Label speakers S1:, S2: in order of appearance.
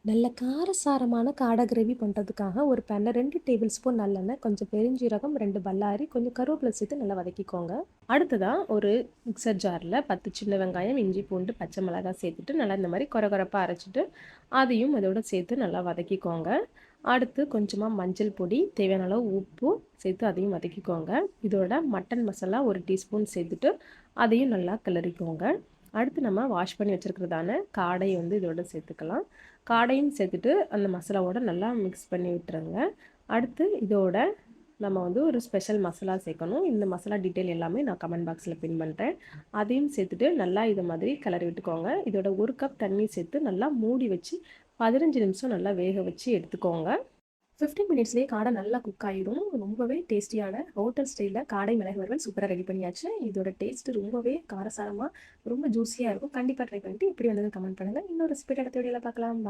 S1: நல்ல காரசாரமான காடை கிரேவி பண்ணுறதுக்காக ஒரு பேனில் 2 டேபிள் ஸ்பூன் நல்லெண்ணெய், கொஞ்சம் பெருஞ்சீரகம், 2 பல்லாரி, கொஞ்சம் கருவேப்பிலை சேர்த்து நல்லா வதக்கிக்கோங்க. அடுத்ததாக ஒரு மிக்சர் ஜாரில் 10 சின்ன வெங்காயம், இஞ்சி பூண்டு, பச்சை மிளகாய் சேர்த்துட்டு நல்லா இந்த மாதிரி கொரகொரப்பாக அரைச்சிட்டு அதையும் இதோட சேர்த்து நல்லா வதக்கிக்கோங்க. அடுத்து கொஞ்சமாக மஞ்சள் பொடி, தேவையான அளவு உப்பு சேர்த்து அதையும் வதக்கிக்கோங்க. இதோட மட்டன் மசாலா 1 டீஸ்பூன் சேர்த்துட்டு அதையும் நல்லா கிளறிக்கோங்க. அடுத்து நம்ம வாஷ் பண்ணி வச்சுருக்கிறதான காடையை இதோட சேர்த்துக்கலாம். காடையும் சேர்த்துட்டு அந்த மசாலாவோட நல்லா மிக்ஸ் பண்ணி விட்டுருங்க. அடுத்து இதோட நம்ம ஒரு ஸ்பெஷல் மசாலா சேர்க்கணும். இந்த மசாலா டீட்டெயில் எல்லாமே நான் கமெண்ட் பாக்ஸில் பின் பண்ணுறேன். அதையும் சேர்த்துட்டு நல்லா இதை மாதிரி கிளறி விட்டுக்கோங்க. இதோட 1 கப் தண்ணி சேர்த்து நல்லா மூடி வச்சு 15 நிமிஷம் நல்லா வேக வச்சு எடுத்துக்கோங்க. 15 மினிட்ஸ்லேயே காடை நல்லா குக் ஆகிடும். ரொம்பவே டேஸ்டியான ஹோட்டல் ஸ்டைலில் காடை மிளகு வறுவல் சூப்பராக ரெடி பண்ணியாச்சு. இதோட டேஸ்ட்டு ரொம்பவே காரசாரமாக ரொம்ப ஜூஸியாக இருக்கும். கண்டிப்பாக ட்ரை பண்ணிட்டு இப்படி வந்தது கமெண்ட் பண்ணுங்கள். இன்னொரு ரெசிபி அடுத்த வீடியோவில் பார்க்கலாம்.